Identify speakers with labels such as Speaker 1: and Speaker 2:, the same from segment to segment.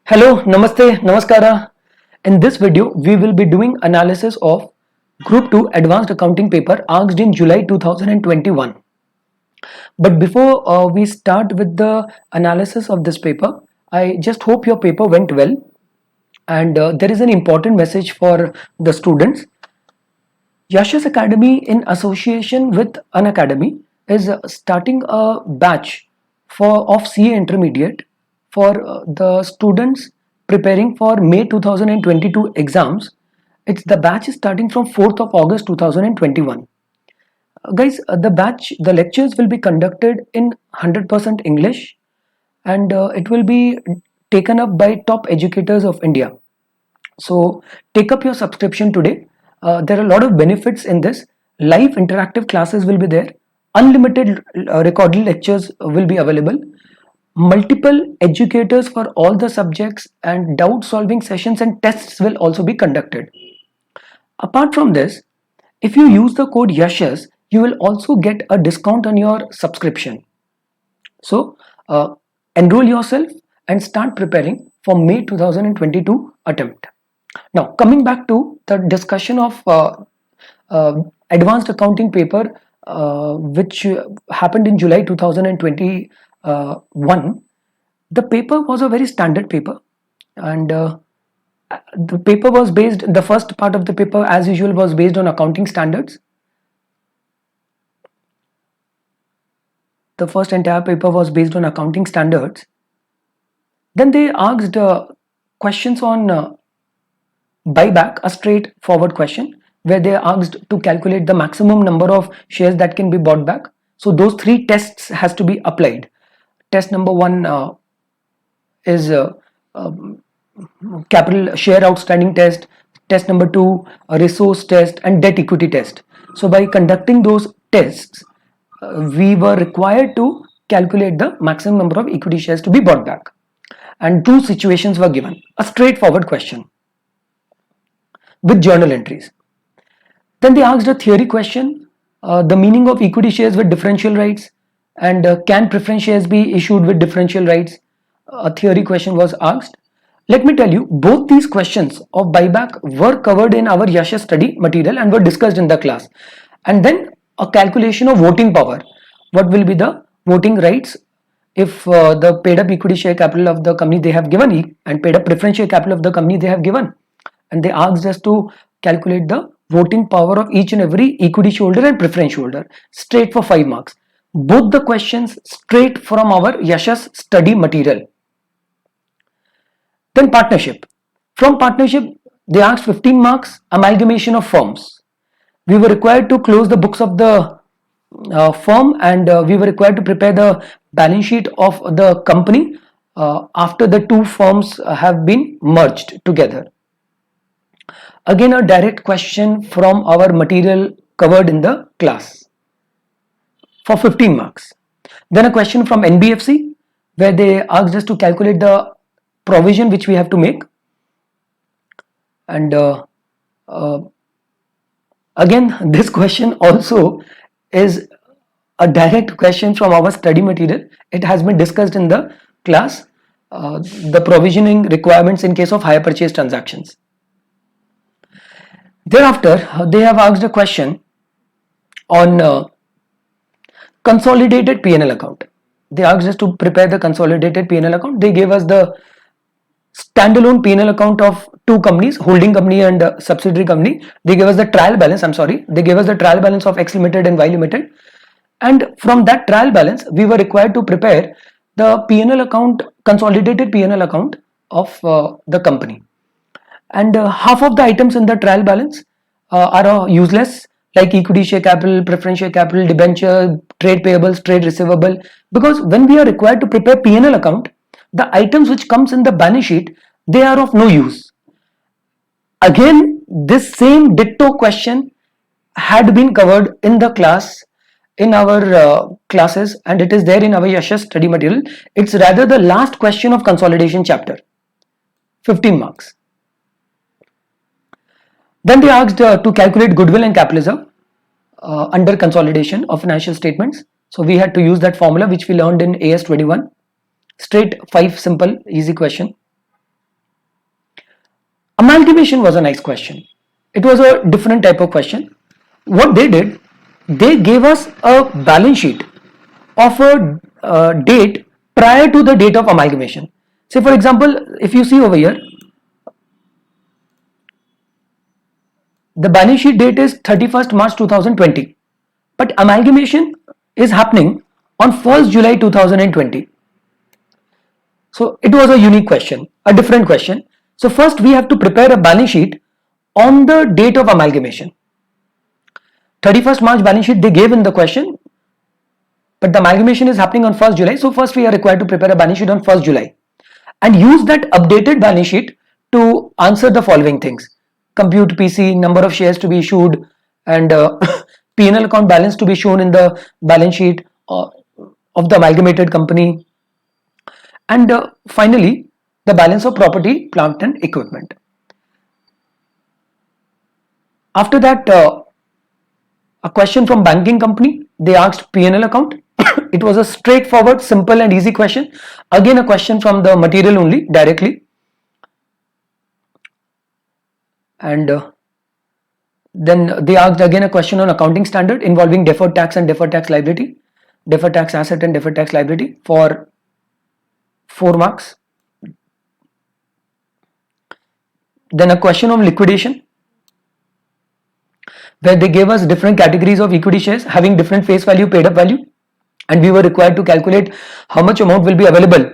Speaker 1: Hello, Namaste, Namaskara. In this video, we will be doing analysis of Group 2 Advanced Accounting paper asked in July 2021. But before we start with the analysis of this paper, I just hope your paper went well. And there is an important message for the students. Yashas Academy, in association with an academy, is starting a batch of CA Intermediate for the students preparing for May 2022 exams. The batch is starting from 4th of August 2021. Guys, the lectures will be conducted in 100% English, and it will be taken up by top educators of India. So take up your subscription today. There are a lot of benefits in this. Live interactive classes will be there. Unlimited recorded lectures will be available. Multiple educators for all the subjects, and doubt solving sessions and tests will also be conducted. Apart from this, if you use the code YASHAS, you will also get a discount on your subscription. So enroll yourself and start preparing for May 2022 attempt. Now, coming back to the discussion of advanced accounting paper, which happened in July 2021, the paper was a very standard paper, and the paper was based, the first part of the paper as usual was based on accounting standards. The first entire paper was based on accounting standards. Then they asked questions on buyback, a straightforward question where they are asked to calculate the maximum number of shares that can be bought back. So those three tests has to be applied. Test number one is capital share outstanding test. Test number two, a resource test, and debt equity test. So by conducting those tests, we were required to calculate the maximum number of equity shares to be bought back. And two situations were given. A straightforward question with journal entries. Then they asked a theory question, the meaning of equity shares with differential rights, and can preference shares be issued with differential rights? A theory question was asked. Let me tell you, both these questions of buyback were covered in our Yasha study material and were discussed in the class. And then a calculation of voting power. What will be the voting rights if the paid up equity share capital of the company they have given and paid up preference share capital of the company they have given. And they asked us to calculate the voting power of each and every equity shareholder and preference shareholder, straight for 5 marks. Both the questions straight from our Yasha's study material. Then partnership. From partnership, they asked 15 marks, amalgamation of firms. We were required to close the books of the firm, and we were required to prepare the balance sheet of the company after the two firms have been merged together. Again, a direct question from our material covered in the class for 15 marks. Then a question from NBFC where they asked us to calculate the provision which we have to make. And again, this question also is a direct question from our study material. It has been discussed in the class, the provisioning requirements in case of hire purchase transactions. Thereafter, they have asked a question on consolidated P&L account. They asked us to prepare the consolidated P&L account. They gave us the standalone P&L account of two companies, holding company and subsidiary company. They gave us the trial balance, they gave us the trial balance of X Limited and Y Limited. And from that trial balance, we were required to prepare the P&L account, consolidated P&L account of the company. And half of the items in the trial balance are useless, like equity share capital, preference share capital, debenture, trade payables, trade receivable. Because when we are required to prepare P&L account, the items which comes in the balance sheet, they are of no use. Again, this same ditto question had been covered in the class, in our classes, and it is there in our Yasha study material. It's rather the last question of consolidation chapter, 15 marks. Then they asked to calculate goodwill and capital reserve under consolidation of financial statements. So we had to use that formula which we learned in AS 21. Straight 5 simple easy question. Amalgamation was a nice question. It was a different type of question. What they did, they gave us a balance sheet of a date prior to the date of amalgamation. Say for example, if you see over here, the balance sheet date is 31st March 2020, but amalgamation is happening on 1st July 2020. So it was a unique question, a different question. So first we have to prepare a balance sheet on the date of amalgamation. 31st March balance sheet they gave in the question, but the amalgamation is happening on 1st July. So first we are required to prepare a balance sheet on 1st July and use that updated balance sheet to answer the following things: compute PC, number of shares to be issued, and P&L account balance to be shown in the balance sheet of the amalgamated company, and finally the balance of property, plant and equipment. After that, a question from banking company, they asked P&L account. It was a straightforward, simple and easy question. Again, a question from the material only, directly. And then they asked again a question on accounting standard involving deferred tax and deferred tax liability, deferred tax asset and deferred tax liability for 4 marks. Then a question on liquidation, where they gave us different categories of equity shares having different face value, paid up value, and we were required to calculate how much amount will be available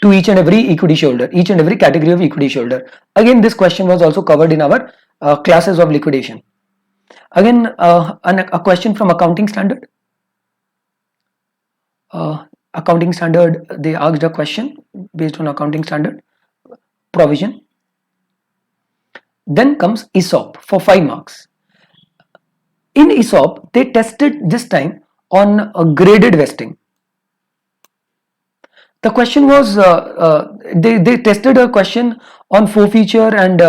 Speaker 1: to each and every equity shareholder, each and every category of equity shareholder. Again, this question was also covered in our classes of liquidation. Again, a question from accounting standard. Accounting standard, they asked a question based on accounting standard, provision. Then comes ESOP for 5 marks. In ESOP, they tested this time on a graded vesting. The question was, they tested a question on forfeiture, and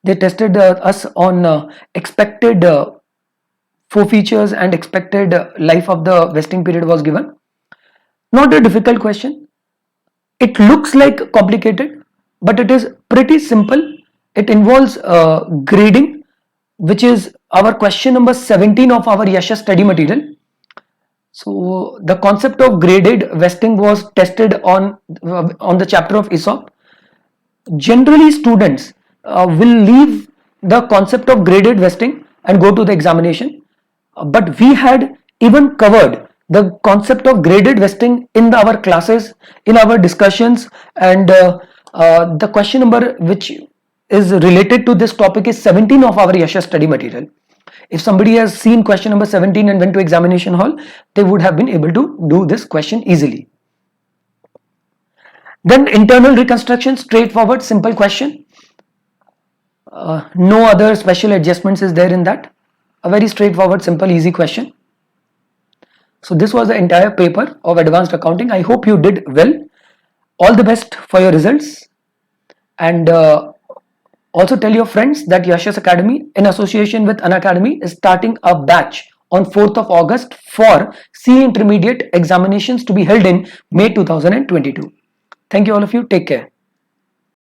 Speaker 1: they tested us on expected forfeitures and expected life of the vesting period was given. Not a difficult question. It looks like complicated, but it is pretty simple. It involves grading, which is our question number 17 of our Yasha study material. So the concept of graded vesting was tested on the chapter of ESOP. Generally, students will leave the concept of graded vesting and go to the examination, but we had even covered the concept of graded vesting in our classes, in our discussions, and the question number which is related to this topic is 17 of our Yasha study material. If somebody has seen question number 17 and went to examination hall, they would have been able to do this question easily. Then internal reconstruction, straightforward, simple question. No other special adjustments is there in that. A very straightforward, simple, easy question. So this was the entire paper of advanced accounting. I hope you did well. All the best for your results. And also tell your friends that Yasha's Academy, in association with Unacademy, is starting a batch on 4th of August for CA Intermediate examinations to be held in May 2022. Thank you all of you. Take care.